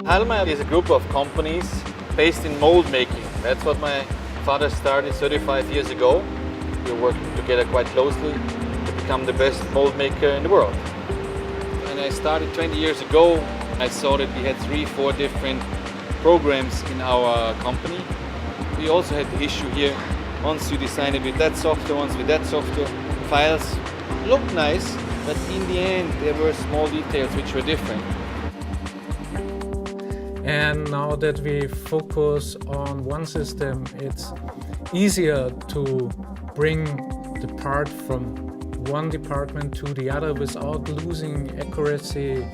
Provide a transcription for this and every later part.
Haidlmair is a group of companies based in mold making. That's what my father started 35 years ago. We're working together quite closely to become the best mold maker in the world. When I started 20 years ago, I saw that we had 3-4 different programs in our company. We also had the issue here, once you design it with that software, once with that software, files looked nice, but in the end there were small details which were different. And now that we focus on one system, it's easier to bring the part from one department to the other without losing accuracy.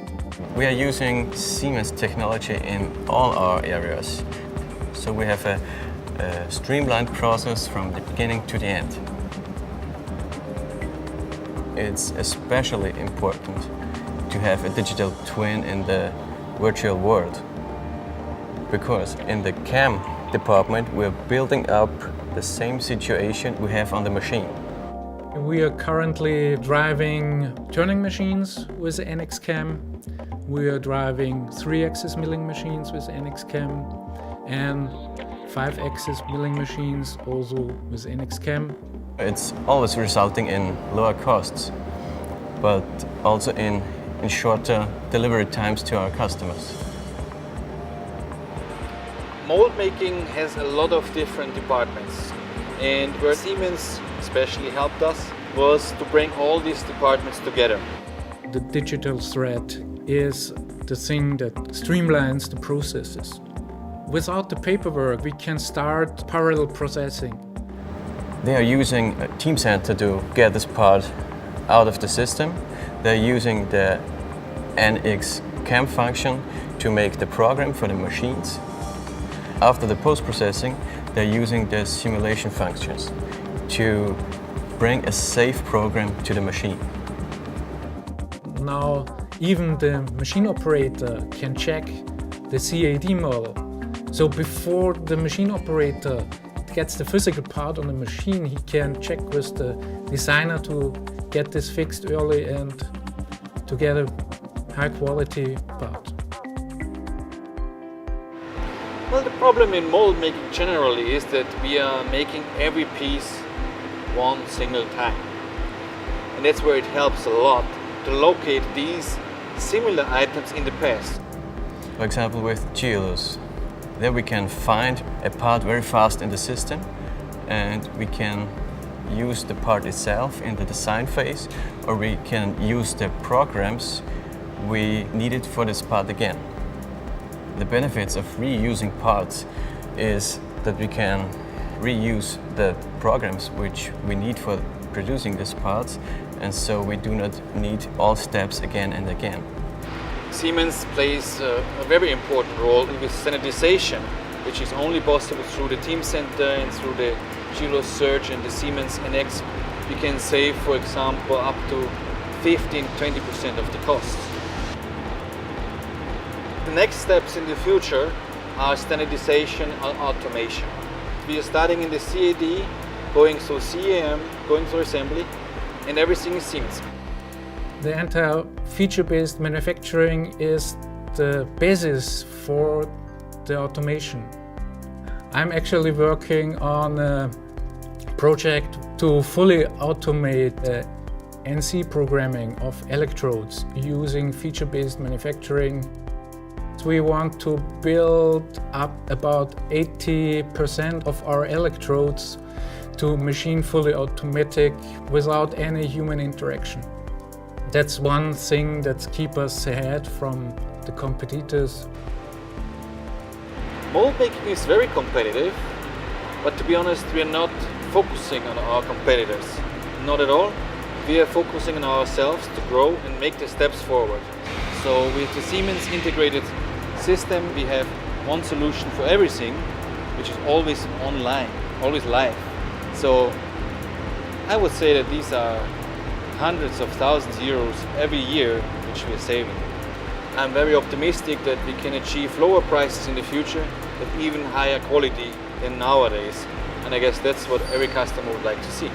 We are using Siemens Technology in all our areas. So we have a streamlined process from the beginning to the end. It's especially important to have a digital twin in the virtual world, because in the Chem department we're building up the same situation we have on the machine. We are currently driving turning machines with NX Chem. We are driving 3-axis milling machines with NX Chem and 5-axis milling machines also with NX Chem. It's always resulting in lower costs, but also in shorter delivery times to our customers. Mold making has a lot of different departments, and where Siemens especially helped us was to bring all these departments together. The digital thread is the thing that streamlines the processes. Without the paperwork, we can start parallel processing. They are using a Team Center to get this part out of the system. They're using the NX Chem function to make the program for the machines. After the post-processing, they're using the simulation functions to bring a safe program to the machine. Now, even the machine operator can check the CAD model. So before the machine operator gets the physical part on the machine, he can check with the designer to get this fixed early and to get a high-quality part. Well, the problem in mold making generally is that we are making every piece one single time. And that's where it helps a lot to locate these similar items in the past. For example, with GLOs. There we can find a part very fast in the system, and we can use the part itself in the design phase, or we can use the programs we needed for this part again. The benefits of reusing parts is that we can reuse the programs which we need for producing these parts, and so we do not need all steps again and again. Siemens plays a very important role with standardization, which is only possible through the Team Center and through the GLO Search and the Siemens NX. We can save, for example, up to 15-20% of the costs. The next steps in the future are standardization and automation. We are starting in the CAD, going through CAM, going through assembly, and everything is Siemens. The entire feature-based manufacturing is the basis for the automation. I'm actually working on a project to fully automate the NC programming of electrodes using feature-based manufacturing. We want to build up about 80% of our electrodes to machine fully automatic without any human interaction. That's one thing that keeps us ahead from the competitors. Mold making is very competitive, but to be honest, we are not focusing on our competitors. Not at all. We are focusing on ourselves to grow and make the steps forward. So with the Siemens integrated system, we have one solution for everything, which is always online, always live. So I would say that these are hundreds of thousands of euros every year which we are saving. I'm very optimistic that we can achieve lower prices in the future, but even higher quality than nowadays. And I guess that's what every customer would like to see.